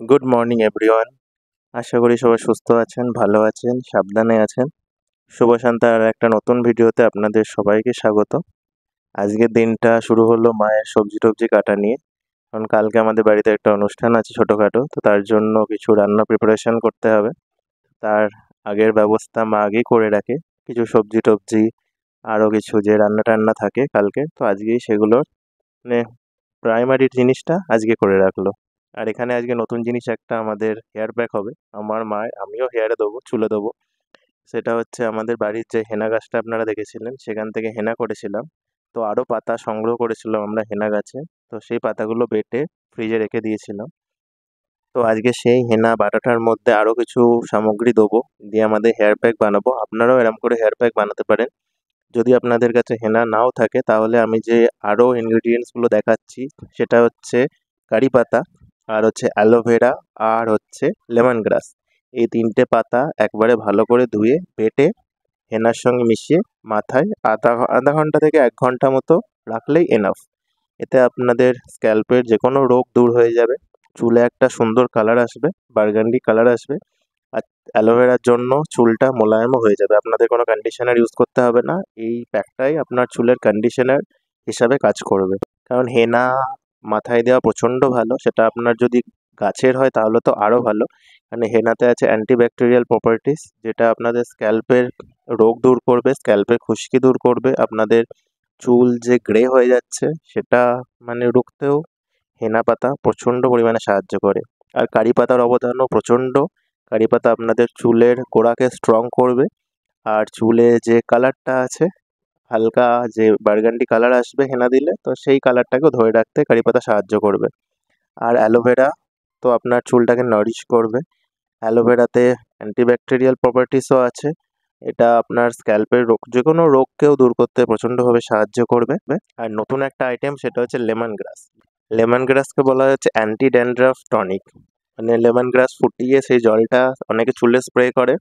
Good morning everyone. আশা করি সবাই সুস্থ আছেন, ভালো আছেন, সাবধানে আছেন। শুভ সন্ধ্যার আর একটা নতুন ভিডিওতে আপনাদের সবাইকে স্বাগত। আজকের দিনটা শুরু হলো মায়ের সবজি টবজি কাটা নিয়ে। কারণ কালকে আমাদের বাড়িতে একটা অনুষ্ঠান আছে ছোটোখাটো, তো তার জন্য কিছু রান্না প্রিপারেশন করতে হবে। তার আগের ব্যবস্থা মা আগেই করে রাখে, কিছু সবজি টবজি আরও কিছু যে রান্না টান্না থাকে কালকে, তো আজকেই সেগুলোর মানে প্রাইমারি জিনিসটা আজকে করে রাখলো। আর এখানে আজকে নতুন জিনিস একটা আমাদের হেয়ার প্যাক হবে। আমার মায়ের, আমিও হেয়ারে দেবো, চুলে দেবো। সেটা হচ্ছে আমাদের বাড়ির যে হেনা গাছটা আপনারা দেখেছিলেন, সেখান থেকে হেনা করেছিলাম। তো আরও পাতা সংগ্রহ করেছিলাম আমরা হেনা গাছে। তো সেই পাতাগুলো বেটে ফ্রিজে রেখে দিয়েছিলাম। তো আজকে সেই হেনা বাটাটার মধ্যে আরও কিছু সামগ্রী দেবো, দিয়ে আমাদের হেয়ার প্যাক বানাবো। আপনারাও এরম করে হেয়ার প্যাক বানাতে পারেন। যদি আপনাদের কাছে হেনা নাও থাকে, তাহলে আমি যে আরও ইনগ্রিডিয়েন্টসগুলো দেখাচ্ছি, সেটা হচ্ছে কারি পাতা, আর হচ্ছে অ্যালোভেরা, আর হচ্ছে লেমন গ্রাস। এই তিনটে পাতা একবারে ভালো করে ধুয়ে বেটে হেনার সঙ্গে মিশিয়ে মাথায় আধা ঘন্টা থেকে 1 ঘন্টা মতো রাখলেই এনাফ। এতে আপনাদের স্ক্যাল্পের যে কোনো রোগ দূর হয়ে যাবে, চুলে একটা সুন্দর কালার আসবে, বার্গান্ডি কালার আসবে। আর অ্যালোভেরার জন্য চুলটা মোলায়েমও হয়ে যাবে, আপনাদের কোনো কন্ডিশনার ইউজ করতে হবে না। এই প্যাকটাই আপনার চুলের কন্ডিশনার হিসাবে কাজ করবে। কারণ হেনা মাথায় দেওয়া প্রচণ্ড ভালো, সেটা আপনার যদি গাছের হয় তাহলে তো আরও ভালো। মানে হেনাতে আছে অ্যান্টিব্যাকটেরিয়াল প্রপার্টিস, যেটা আপনাদের স্ক্যাল্পের রোগ দূর করবে, স্ক্যাল্পের খুশকি দূর করবে। আপনাদের চুল যে গ্রে হয়ে যাচ্ছে সেটা মানে রুখতেও হেনা পাতা প্রচণ্ড পরিমাণে সাহায্য করে। আর কারি পাতার অবদানও প্রচণ্ড। কারি পাতা আপনাদের চুলের গোড়াকে স্ট্রং করবে, আর চুলে যে কালারটা আছে, হালকা যে বার্গান্ডি কালার আসবে হেনা দিলে, তো সেই কালারটাকেও ধরে রাখতে কারি পাতা সাহায্য করবে। আর অ্যালোভেরা তো আপনার চুলটাকে নারিশ করবে। অ্যালোভেরাতে অ্যান্টিব্যাকটেরিয়াল প্রপার্টিসও আছে। এটা আপনার স্ক্যাল্পের রোগ, যে কোনো রোগকেও দূর করতে প্রচণ্ডভাবে সাহায্য করবে। আর নতুন একটা আইটেম, সেটা হচ্ছে লেমন গ্রাস। লেমন গ্রাসকে বলা হচ্ছে অ্যান্টি ড্যান্ড্রাফ টনিক। মানে লেমন গ্রাস ফুটিয়ে সেই জলটা অনেকে চুলে স্প্রে করে,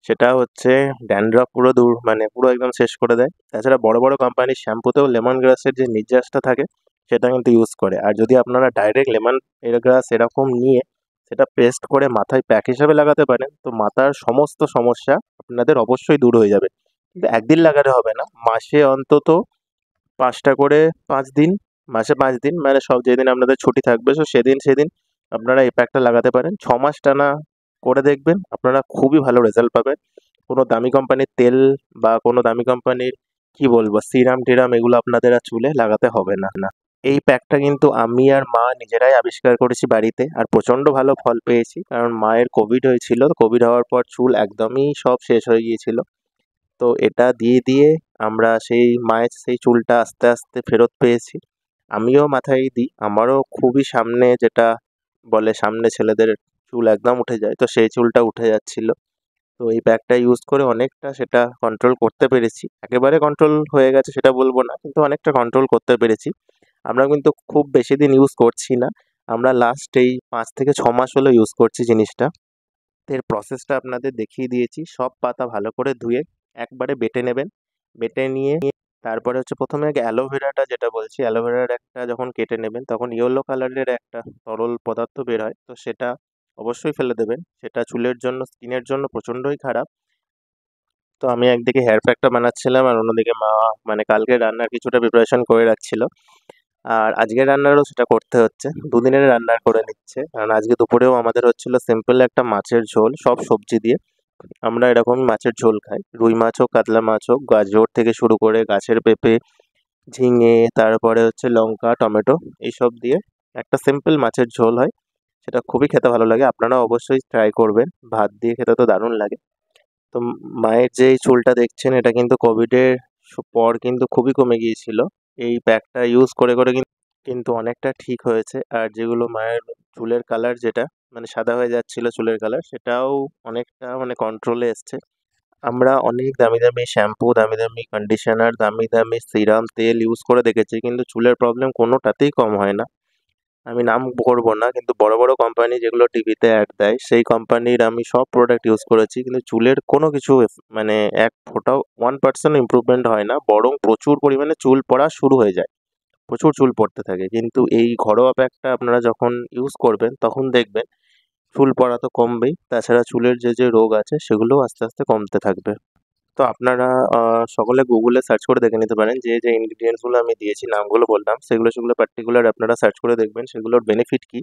সেটা হচ্ছে ড্যান্ড্রাফ পুরো দূর, মানে পুরো একদম শেষ করে দেয়। তাছাড়া বড় বড় কোম্পানির শ্যাম্পুতেও লেমন গ্রাসের যে নির্যাসটা থাকে সেটা কিন্তু ইউজ করে। আর যদি আপনারা ডাইরেক্ট লেমন গ্রাস এরকম নিয়ে সেটা পেস্ট করে মাথায় প্যাক হিসাবে লাগাতে পারেন, তো মাথার সমস্ত সমস্যা আপনাদের অবশ্যই দূর হয়ে যাবে। কিন্তু একদিন লাগালে হবে না, মাসে অন্তত 5টা করে, 5 দিন, মাসে 5 দিন, মানে সব যেদিন আপনাদের ছুটি থাকবে তো সেদিন সেদিন আপনারা এই প্যাকটা লাগাতে পারেন। 6 মাস টানা করে দেখবেন, আপনারা খুবই ভালো রেজাল্ট পাবেন। কোনো দামি কোম্পানির তেল বা কোনো দামি কোম্পানির কি বলবো সিরাম টিরাম এগুলো আপনাদের আর চুলে লাগাতে হবে না। এই প্যাকটা কিন্তু আমি আর মা নিজেরাই আবিষ্কার করেছি বাড়িতে, আর প্রচণ্ড ভালো ফল পেয়েছি। কারণ মায়ের কোভিড হয়েছিল, কোভিড হওয়ার পর চুল একদমই সব শেষ হয়ে গিয়েছিল। তো এটা দিয়ে দিয়ে আমরা সেই মায়ের সেই চুলটা আস্তে আস্তে ফেরত পেয়েছি। আমিও মাথায় দিই, আমারও খুবই সামনে, যেটা বলে সামনে ছেলেদের চুল একদম উঠে যায়, তো সেই চুলটা উঠে যাচ্ছিল। তো এই প্যাকটা ইউজ করে অনেকটা সেটা কন্ট্রোল করতে পেরেছি। একেবারে কন্ট্রোল হয়ে গেছে সেটা বলবো না, কিন্তু অনেকটা কন্ট্রোল করতে পেরেছি। আমরা কিন্তু খুব বেশি দিন ইউজ করছি না, আমরা লাস্ট এই 5 থেকে 6 মাস হলো ইউজ করছি জিনিসটা। এর প্রসেসটা আপনাদের দেখিয়ে দিয়েছি। সব পাতা ভালো করে ধুয়ে একবারে বেটে নেবেন। বেটে নিয়ে তারপরে হচ্ছে প্রথমে আগে অ্যালোভেরাটা, যেটা বলছি, অ্যালোভেরার একটা যখন কেটে নেবেন তখন ইয়েলো কালারের একটা তরল পদার্থ বের হয়, তো সেটা অবশ্যই ফেলে দেবেন। সেটা চুলের জন্য, স্কিনের জন্য প্রচণ্ডই খারাপ। তো আমি একদিকে হেয়ার প্যাকটা বানাচ্ছিলাম, আর অন্যদিকে মা মানে কালকে রান্নার কিছুটা প্রিপারেশন করে রাখছিল। আর আজকের রান্নারও সেটা করতে হচ্ছে, দুদিনের রান্না করে নিচ্ছে। কারণ আজকে দুপুরেও আমাদের হচ্ছিল সিম্পল একটা মাছের ঝোল, সব সবজি দিয়ে। আমরা এরকমই মাছের ঝোল খাই, রুই মাছ হোক, কাতলা মাছ হোক, গাজর থেকে শুরু করে গাছের পেঁপে, ঝিঙে, তারপরে হচ্ছে লঙ্কা, টমেটো, এইসব দিয়ে একটা সিম্পল মাছের ঝোল হয়। সেটা খুবই খেতে ভালো লাগে, আপনারা অবশ্যই ট্রাই করবেন। ভাত দিয়ে খেতে তো দারুণ লাগে। তো মায়ের যে এই চুলটা দেখছেন, এটা কিন্তু কোভিডের পর কিন্তু খুবই কমে গিয়েছিল। এই প্যাকটা ইউজ করে করে কিন্তু অনেকটা ঠিক হয়েছে। আর যেগুলো মায়ের চুলের কালার, যেটা মানে সাদা হয়ে যাচ্ছিল চুলের কালার, সেটাও অনেকটা মানে কন্ট্রোলে এসছে। আমরা অনেক দামি দামি শ্যাম্পু, দামি দামি কন্ডিশনার, দামি দামি সিরাম, তেল ইউজ করে দেখেছি, কিন্তু চুলের প্রবলেম কোনোটাতেই কম হয় না। আমি নাম করবো না, কিন্তু বড় বড় কোম্পানি যেগুলো টিভিতে অ্যাড দেয়, সেই কোম্পানির আমি সব প্রোডাক্ট ইউজ করেছি, কিন্তু চুলের কোনো কিছু মানে এক ফোঁটাও 1% ইমপ্রুভমেন্ট হয় না, বরং প্রচুর পরিমাণে চুল পড়া শুরু হয়ে যায়, প্রচুর চুল পড়তে থাকে। কিন্তু এই ঘরোয়া প্যাকটা আপনারা যখন ইউজ করবেন তখন দেখবেন চুল পড়া তো কমবেই, তাছাড়া চুলের যে রোগ আছে সেগুলোও আস্তে আস্তে কমতে থাকবে। তো আপনারা সকলে গুগলে সার্চ করে দেখে নিতে পারেন, যে ইনগ্রিডিয়েন্টসগুলো আমি দিয়েছি, নামগুলো বললাম, সেগুলো পার্টিকুলার আপনারা সার্চ করে দেখবেন সেগুলোর বেনিফিট কী।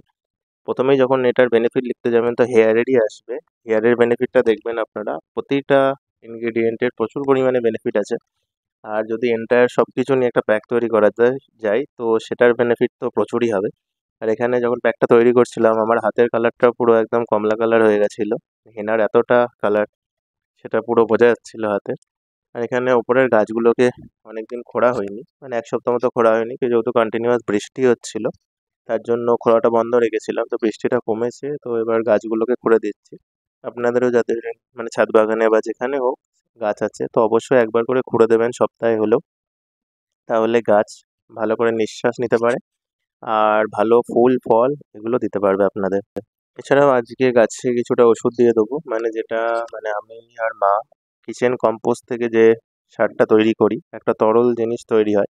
প্রথমেই যখন এটার বেনিফিট লিখতে যাবেন তো হেয়ারেরই আসবে। হেয়ারের বেনিফিটটা দেখবেন আপনারা, প্রতিটা ইনগ্রিডিয়েন্টের প্রচুর পরিমাণে বেনিফিট আছে। আর যদি এন্টায়ার সব কিছু নিয়ে একটা প্যাক তৈরি করা যায় তো সেটার বেনিফিট তো প্রচুরই হবে। আর এখানে যখন প্যাকটা তৈরি করছিলাম আমার হাতের কালারটা পুরো একদম কমলা কালার হয়ে গেছিলো, হেনার এতটা কালার সেটা পুরো বোঝা যাচ্ছিল হাতে। আর এখানে ওপরের গাছগুলোকে অনেকদিন খোঁড়া হয়নি, মানে 1 সপ্তাহ মতো খোঁড়া হয়নি, যেহেতু কন্টিনিউয়াস বৃষ্টি হচ্ছিল তার জন্য খোঁড়াটা বন্ধ রেখেছিলাম। তো বৃষ্টিটা কমেছে, তো এবার গাছগুলোকে খুঁড়ে দিচ্ছি। আপনাদেরও যাদের মানে ছাদ বাগানে বা যেখানে হোক গাছ আছে তো অবশ্যই একবার করে খুঁড়ে দেবেন সপ্তাহে হলেও, তাহলে গাছ ভালো করে নিঃশ্বাস নিতে পারে আর ভালো ফুল ফল এগুলো দিতে পারবে আপনাদের। এছাড়াও আজকে গাছে কিছুটা ওষুধ দিয়ে দেবো, মানে যেটা মানে আমি আর মা কিচেন কম্পোস্ট থেকে যে সারটা তৈরি করি, একটা তরল জিনিস তৈরি হয়।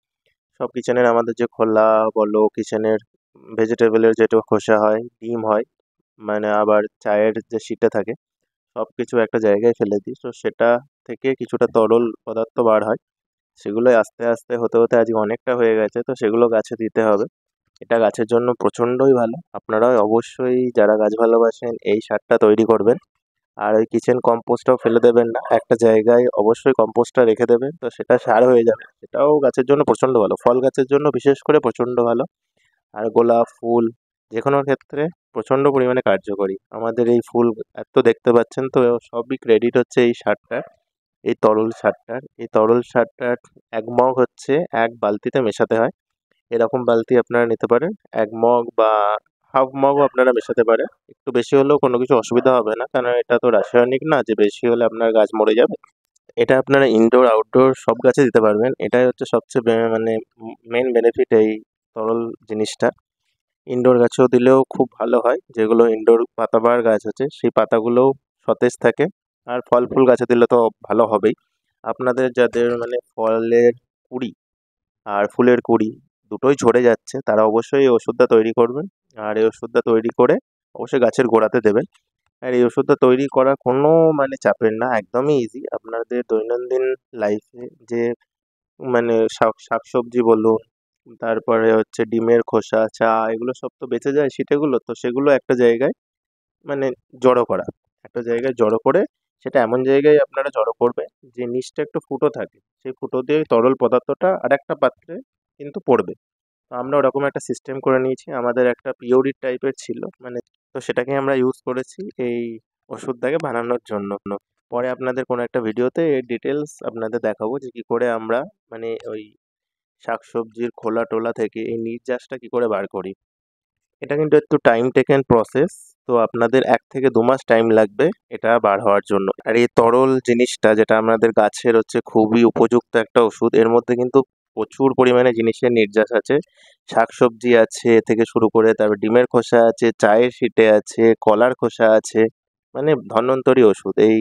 সব কিচেনের আমাদের যে খোলা বলো, কিচেনের ভেজিটেবলের যেটা খোসা হয়, ডিম হয়, মানে আবার চায়ের যে শিটে থাকে, সব কিছু একটা জায়গায় ফেলে দিই, তো সেটা থেকে কিছুটা তরল পদার্থ বার হয়। সেগুলোই আস্তে আস্তে হতে হতে আজকে অনেকটা হয়ে গেছে, তো সেগুলো গাছে দিতে হবে। এটা গাছের জন্য প্রচণ্ডই ভালো। আপনারাও অবশ্যই যারা গাছ ভালোবাসেন এই সারটা তৈরি করবেন। আর ওই কিচেন কম্পোস্টটাও ফেলে দেবেন না, একটা জায়গায় অবশ্যই কম্পোস্টটা রেখে দেবেন, তো সেটা সার হয়ে যাবে। সেটাও গাছের জন্য প্রচণ্ড ভালো, ফল গাছের জন্য বিশেষ করে প্রচণ্ড ভালো। আর গোলাপ ফুল যে কোনো ক্ষেত্রে প্রচণ্ড পরিমাণে কার্যকরী। আমাদের এই ফুল এত দেখতে পাচ্ছেন, তো সবই ক্রেডিট হচ্ছে এই সারটার, এই তরল সারটার। এই তরল সারটার 1 মগ হচ্ছে 1 বালতিতে মেশাতে হয়। এরকম বালতি আপনারা নিতে পারেন, 1 মগ বা হাফ মগও আপনারা মেশাতে পারেন। একটু বেশি হলেও কোনো কিছু অসুবিধা হবে না, কারণ এটা তো রাসায়নিক না যে বেশি হলে আপনার গাছ মরে যাবে। এটা আপনারা ইনডোর আউটডোর সব গাছে দিতে পারবেন। এটাই হচ্ছে সবচেয়ে মানে মেন বেনিফিট এই তরল জিনিসটা। ইনডোর গাছেও দিলেও খুব ভালো হয়, যেগুলো ইনডোর পাতাবাহার গাছ আছে সেই পাতাগুলোও সতেজ থাকে। আর ফল ফুল গাছে দিলে তো ভালো হবেই। আপনাদের যাদের মানে ফলের কুঁড়ি আর ফুলের কুঁড়ি দুটোই ঝরে যাচ্ছে তারা অবশ্যই এই ওষুধটা তৈরি করবেন। আর এই ওষুধটা তৈরি করে অবশ্যই গাছের গোড়াতে দেবেন। আর এই ওষুধটা তৈরি করা কোনো মানে চাপের না, একদমই ইজি। আপনাদের দৈনন্দিন লাইফে যে মানে শাকসবজি বলুন, তারপরে হচ্ছে ডিমের খোসা, চা, এগুলো সব তো বেঁচে যায় ছিটেগুলো, তো সেগুলো একটা জায়গায় মানে জড়ো করা, একটা জায়গায় জড়ো করে সেটা এমন জায়গায় আপনারা জড়ো করবেন যে নিচটা একটু ফুটো থাকে, সেই ফুটো দিয়ে তরল পদার্থটা আরেকটা পাত্রে কিন্তু পড়বে। তো আমরা ওরকম একটা সিস্টেম করে নিয়েছি, আমাদের একটা পিওরি টাইপের ছিল মানে, তো সেটাকে আমরা ইউজ করেছি এই ওষুধটাকে বানানোর জন্য। পরে আপনাদের কোনো একটা ভিডিওতে এর ডিটেলস আপনাদের দেখাবো যে কী করে আমরা মানে ওই শাকসবজির খোলা টোলা থেকে এই নির্যাসটা কী করে বার করি। এটা কিন্তু একটু টাইম টেকেন প্রসেস, তো আপনাদের 1 থেকে 2 মাস টাইম লাগবে এটা বার হওয়ার জন্য। আর এই তরল জিনিসটা যেটা আমাদের গাছের হচ্ছে খুবই উপযুক্ত একটা ওষুধ, এর মধ্যে কিন্তু প্রচুর পরিমাণে জিনিসের নির্যাস আছে। শাকসবজি আছে থেকে শুরু করে, তারপর ডিমের খোসা আছে, চায়ের শিটে আছে, কলার খোসা আছে, মানে ধন্বন্তরী ওষুধ। এই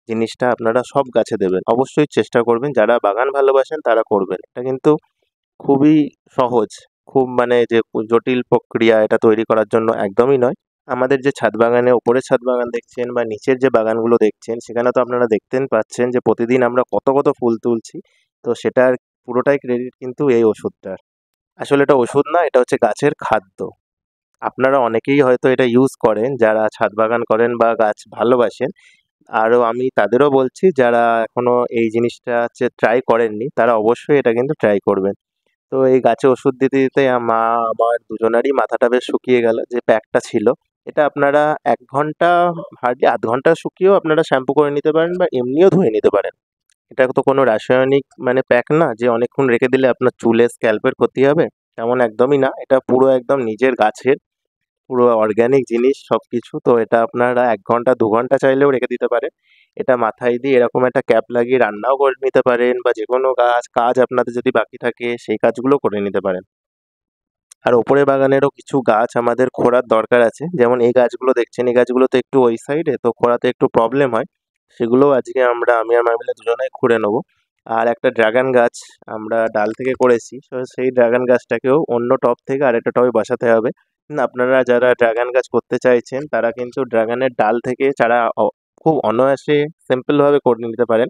জিনিসটা আপনারা সব গাছে দেবেন, অবশ্যই চেষ্টা করবেন, যারা বাগান ভালোবাসেন তারা করবেন। এটা কিন্তু খুবই সহজ, খুব মানে যে জটিল প্রক্রিয়া এটা তৈরি করার জন্য একদমই নয়। আমাদের যে ছাদ বাগানে উপরের ছাদ বাগান দেখছেন বা নিচের যে বাগানগুলো দেখছেন সেখানে তো আপনারা দেখতেন পাচ্ছেন যে প্রতিদিন আমরা কত কত ফুল তুলছি, তো সেটার পুরোটাই ক্রেডিট কিন্তু এই ওষুধটার। আসলে এটা ওষুধ না, এটা হচ্ছে গাছের খাদ্য। আপনারা অনেকেই হয়তো এটা ইউজ করেন যারা ছাদ বাগান করেন বা গাছ ভালোবাসেন। আরও আমি তাদেরও বলছি যারা এখনও এই জিনিসটা হচ্ছে ট্রাই করেননি তারা অবশ্যই এটা কিন্তু ট্রাই করবেন। তো এই গাছে ওষুধ দিতে দিতে মা আমার দুজনারই মাথাটা বেশ শুকিয়ে গেল, যে প্যাকটা ছিল। এটা আপনারা 1 ঘন্টা, হার্ডলি আধ ঘন্টা শুকিয়েও আপনারা শ্যাম্পু করে নিতে পারেন বা এমনিও ধুয়ে নিতে পারেন। এটা তো কোনো রাসায়নিক মানে প্যাক না যে অনেকক্ষণ রেখে দিলে আপনার চুলে স্ক্যাল্পের ক্ষতি হবে, তেমন একদমই না। এটা পুরো একদম নিজের গাছের পুরো অর্গ্যানিক জিনিস সব কিছু। তো এটা আপনারা 1 ঘন্টা 2 ঘন্টা চাইলেও রেখে দিতে পারেন। এটা মাথায় দিয়ে এরকম একটা ক্যাপ লাগিয়ে রান্নাও করে নিতে পারেন, বা যে কোনো কাজ আপনাদের যদি বাকি থাকে সেই কাজগুলো করে নিতে পারেন। আর ওপরের বাগানেরও কিছু গাছ আমাদের খোঁড়ার দরকার আছে, যেমন এই গাছগুলো দেখছেন, এই গাছগুলো তো একটু ওই সাইডে, তো খোঁড়াতে একটু প্রবলেম হয়। সেগুলোও আজকে আমি আর মা মিলে দুজনেই খুঁড়ে নেবো। আর একটা ড্রাগন গাছ আমরা ডাল থেকে করেছি, তো সেই ড্রাগন গাছটাকেও অন্য টব থেকে আরেকটা টবে বসাতে হবে। আপনারা যারা ড্রাগন গাছ করতে চাইছেন তারা কিন্তু ড্রাগনের ডাল থেকে চারা খুব অনায়াসে সিম্পলভাবে করে নিতে পারেন।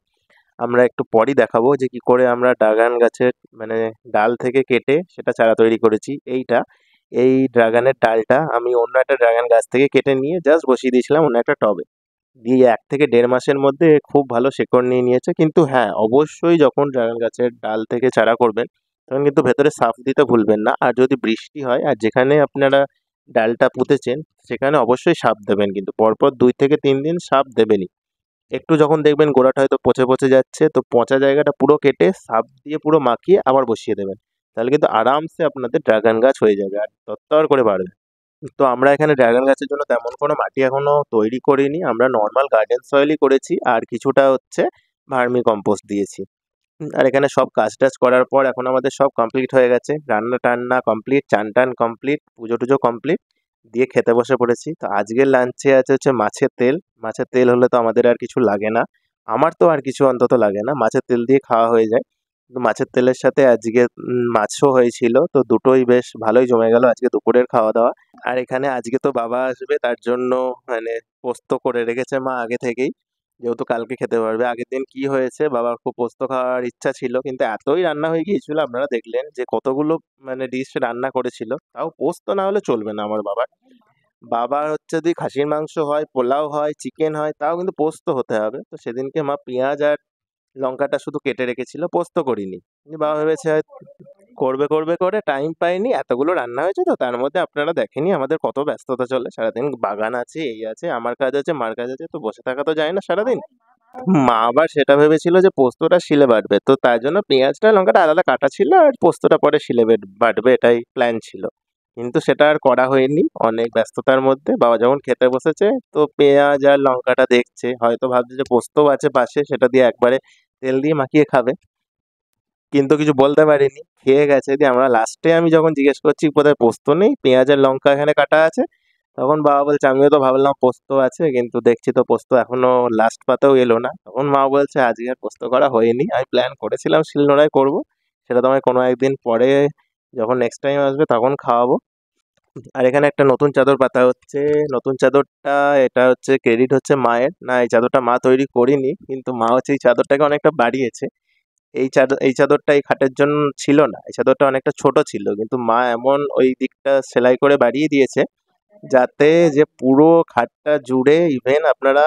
আমরা একটু পরই দেখাবো যে কি করে আমরা ড্রাগন গাছের মানে ডাল থেকে কেটে সেটা চারা তৈরি করেছি। এই ড্রাগনের ডালটা আমি অন্য একটা ড্রাগন গাছ থেকে কেটে নিয়ে জাস্ট বসিয়ে দিয়েছিলাম অন্য একটা টবে। দিয়ে ১ থেকে ১.৫ মাসের মধ্যে খুব ভালো শেকড় নিয়ে নিয়েছে। কিন্তু হ্যাঁ, অবশ্যই যখন ড্রাগন গাছের ডাল থেকে চারা করবেন তখন কিন্তু ভেতরে সাফ দিতে ভুলবেন না। আর যদি বৃষ্টি হয় আর যেখানে আপনারা ডালটা পুঁতেছেন সেখানে অবশ্যই সার দেবেন, কিন্তু পরপর ২ থেকে ৩ দিন সার দেবেনই। একটু যখন দেখবেন গোড়াটা হয়তো পচে যাচ্ছে, তো পচা জায়গাটা পুরো কেটে সার দিয়ে পুরো মাখিয়ে আবার বসিয়ে দেবেন। তাহলে কিন্তু আরামসে আপনাদের ড্রাগন গাছ হয়ে যাবে আর তরতর করে বাড়বে। তো আমরা এখানে ড্রাগন গাছের জন্য তেমন কোনো মাটি এখনো তৈরি করিনি। আমরা নর্মাল গার্ডেন সয়েলই করেছি আর কিছুটা হচ্ছে ভার্মি কম্পোস্ট দিয়েছি। আর এখানে সব কাজ-টাজ করার পর এখন আমাদের সব কমপ্লিট হয়ে গেছে। রান্না-টান্না কমপ্লিট, চান-টান কমপ্লিট, পুজো-টুজো কমপ্লিট। দিয়ে খেতে বসে পড়েছি। তো আজকের লাঞ্চে আছে হচ্ছে মাছের তেল। মাছের তেল হলে তো আমাদের আর কিছু লাগে না। আমার তো আর কিছু অন্তত লাগে না। মাছের তেল দিয়ে খাওয়া হয়ে যায়। তো মাছের তেলের সাথে আজকে মাছও হয়েছিল। তো দুটোই বেশ ভালোই জমে গেল আজকে দুপুরের খাওয়া-দাওয়া। আর এখানে আজকে তো বাবা আসবে তার জন্য মানে পোস্ত করে রেখেছে মা আগে থেকেই। যেহেতু কালকে খেতে পারবে। আগের দিন কি হয়েছে বাবার খুব পোস্ত খাওয়ার ইচ্ছা ছিল। কিন্তু এতই রান্না হয়ে গিয়েছিল আপনারা দেখলেন যে কতগুলো মানে ডিশ রান্না করেছিল। তাও পোস্ত না হলে চলবে না আমার বাবার। বাবার হচ্ছে যদি খাসির মাংস হয়, পোলাও হয়, চিকেন হয় তাও কিন্তু পোস্ত হতে হবে। তো সেদিনকে মা পেঁয়াজ আর লঙ্কাটা শুধু কেটে রেখেছিল, পোস্ত করিনি। বাবা ভেবেছে করবে করে টাইম পাইনি। এতগুলো রান্না হয়েছে তো তার মধ্যে আপনারা দেখেনই আমাদের কত ব্যস্ততা চলে। সারাদিন বাগান আছে, এই আছে, আমার কাজ আছে, মার কাজ আছে। তো বসে থাকা তো যায় না সারাদিন। মা আবার সেটা ভেবেছিল যে পোস্তটা শিলে বাটবে। তো তার জন্য পেঁয়াজটা লঙ্কাটা আলাদা কাটা ছিল আর পোস্তটা পরে শিলে বাটবে এটাই প্ল্যান ছিল। কিন্তু সেটা আর করা হয়নি অনেক ব্যস্ততার মধ্যে। বাবা যখন খেতে বসেছে তো পেঁয়াজ আর লঙ্কাটা দেখছে। হয়তো ভাবছে যে পোস্তও আছে পাশে সেটা দিয়ে একবারে তেল দিয়ে মাখিয়ে খাবে। কিন্তু কিছু বলতে পারিনি। খেয়ে গেছে। দিয়ে আমরা লাস্টে আমি যখন জিজ্ঞেস করছি কোথায় পোস্ত নেই, পেঁয়াজ আর লঙ্কা এখানে কাটা আছে। তখন বাবা বলছে আমিও তো ভাবলাম পোস্ত আছে কিন্তু দেখছি তো পোস্ত এখনো লাস্ট পাতেও এলো না। তখন মা বলছে আজকে আর পোস্ত করা হয়নি। আমি প্ল্যান করেছিলাম শিলনোড়ায় করব। সেটা তোমায় কোনো একদিন পরে যখন নেক্সট টাইম আসবে তখন খাওয়াবো। আর এখানে একটা নতুন চাদর পাতা হচ্ছে। নতুন চাদরটা এটা হচ্ছে ক্রেডিট হচ্ছে মায়ের। না, এই চাদরটা মা তৈরি করেনি। কিন্তু মা হচ্ছে এই চাদরটাকে অনেকটা বাড়িয়েছে। এই চাদরটা এই খাটের জন্য ছিল না। এই চাদরটা অনেকটা ছোট ছিল। কিন্তু মা এমন ওই দিকটা সেলাই করে বাড়িয়ে দিয়েছে যাতে যে পুরো খাটটা জুড়ে ইভেন আপনারা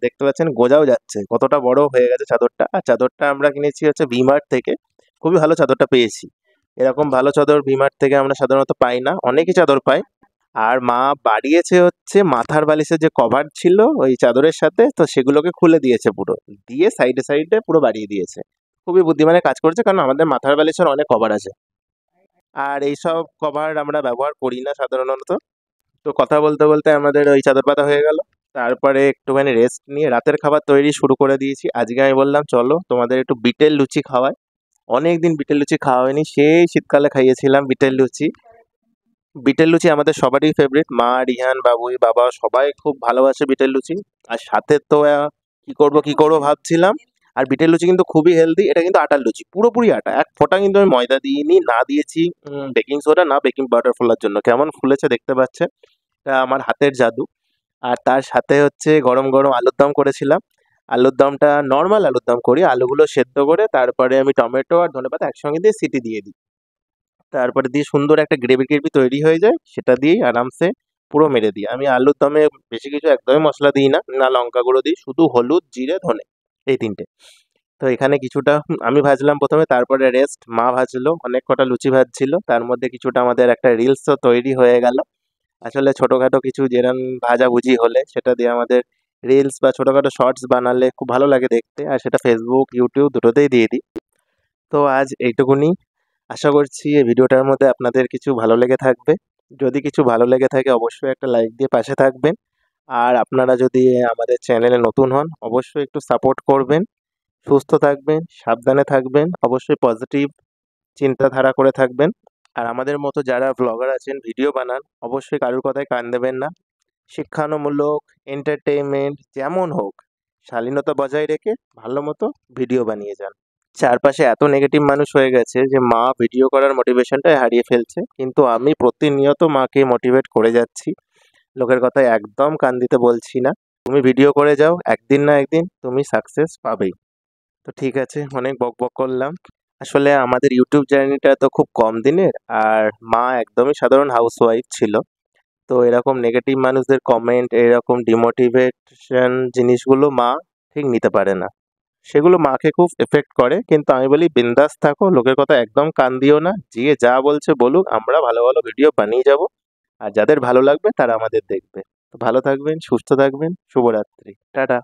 দেখতে পাচ্ছেন গোজাও যাচ্ছে। কতটা বড় হয়ে গেছে চাদরটা। আর চাদরটা আমরা কিনেছি হচ্ছে ভি-মার্ট থেকে। খুবই ভালো চাদরটা পেয়েছি। এরকম ভালো চাদর ভি-মার্ট থেকে আমরা সাধারণত পাই না। অনেকই চাদর পাই। আর মা বাড়িয়েছে হচ্ছে মাথার বালিশের যে কভার ছিল ওই চাদরের সাথে, তো সেগুলোকে খুলে দিয়েছে পুরো। দিয়ে সাইডে পুরো বাড়িয়ে দিয়েছে। খুবই বুদ্ধিমানের কাজ করেছে কারণ আমাদের মাথার বালিশের অনেক কভার আছে। আর এইসব কভার আমরা ব্যবহার করি না সাধারণত। তো কথা বলতে আমাদের ওই চাদর পাতা হয়ে গেল। তারপরে একটুখানি রেস্ট নিয়ে রাতের খাবার তৈরি শুরু করে দিয়েছি। আজকে আমি বললাম চলো তোমাদের একটু বিটের লুচি খাওয়াই। অনেকদিন বিটের লুচি খাওয়া হয়নি। সেই শীতকালে খাইয়েছিলাম বিটের লুচি। বিটের লুচি আমাদের সবারই ফেভারিট। মা, রিহান, বাবুই, বাবা সবাই খুব ভালোবাসে বিটের লুচি। আর সাথে তো কি করব ভাবছিলাম। আর বিটের লুচি কিন্তু খুবই হেলদি। এটা কিন্তু আটার লুচি, পুরোপুরি আটা। এক ফোঁটা কিন্তু আমি ময়দা দিইনি, না দিয়েছি বেকিং সোডা না বেকিং পাউডার ফোলার জন্য। কেমন ফুলেছে দেখতে পাচ্ছেন। এটা আমার হাতের জাদু। আর তার সাথে হচ্ছে গরম গরম আলুর দম করেছিলাম। আলুর দমটা নর্মাল আলুর দম করি। আলুগুলো সেদ্ধ করে তারপরে আমি টমেটো আর ধনেপাতা একসঙ্গে দিয়ে সিটি দিয়ে দিই। তারপরে দিয়ে সুন্দর একটা গ্রেভি তৈরি হয়ে যায়। সেটা দিয়েই আরামসে পুরো মেরে দিই। আমি আলুর দমে বেশি কিছু একদমই মশলা দিই না। না লঙ্কা গুঁড়ো দিই। শুধু হলুদ, জিরে, ধনে এই ৩ টে। তো এখানে কিছুটা আমি ভাজলাম ১ম এ, তারপরে রেস্ট মা ভাজলো। অনেক কটা লুচি ভাজছিল। তার মধ্যে কিছুটা আমাদের একটা রিলসও তৈরি হয়ে গেল। আসলে ছোটখাটো কিছু যেরম ভাজাভুজি হলে সেটা দিয়ে আমাদের রিলস বা ছোটখাটো শর্টস বানালে খুব ভালো লাগে দেখতে। আর সেটা Facebook, YouTube দুটোতেই দিয়ে দিই। তো আজ এইটুকুনি। আশা করছি এই ভিডিওটার মধ্যে আপনাদের কিছু ভালো লেগে থাকবে। যদি কিছু ভালো লেগে থাকে অবশ্যই একটা লাইক দিয়ে পাশে থাকবেন। আর আপনারা যদি আমাদের চ্যানেলে নতুন হন অবশ্যই একটু সাপোর্ট করবেন। সুস্থ থাকবেন, সাবধানে থাকবেন, অবশ্যই পজিটিভ চিন্তাধারা করে থাকবেন। আর আমাদের মতো যারা ভ্লগার আছেন, ভিডিও বানান, অবশ্যই কারুর কথায় কান দেবেন না। শিক্ষামূলক, এন্টারটেইনমেন্ট যেমন হোক, শালীনতা বজায় রেখে ভালো মতো ভিডিও বানিয়ে যান। চারপাশে এত নেগেটিভ মানুষ হয়ে গেছে যে মা ভিডিও করার মোটিভেশনটাই হারিয়ে ফেলছে, কিন্তু আমি প্রতিনিয়ত মাকে মোটিভেট করে যাচ্ছি। লোকের কথায় একদম কান দিতে বলছি না। তুমি ভিডিও করে যাও, একদিন না একদিন তুমি সাকসেস পাবেই। তো ঠিক আছে, অনেক বকবক করলাম। আসলে আমাদের ইউটিউব জার্নিটা তো খুব কম দিনের, আর মা একদমই সাধারণ হাউসওয়াইফ ছিল। তো এরকম নেগেটিভ মানুষদের কমেন্ট, এরকম ডিমোটিভেশন জিনিসগুলো মা ঠিক নিতে পারে না। সেগুলো মাকে খুব এফেক্ট করে, কিন্তু আমি বলি বিন্দাস থাকো, লোকের কথা একদম কান দিও না। যে যা বলছে বলুক, আমরা ভালো ভালো ভিডিও বানিয়ে যাব। আর যাদের ভালো লাগবে তারা আমাদের দেখবে। তো ভালো থাকবেন, সুস্থ থাকবেন, শুভরাত্রি, টাটা।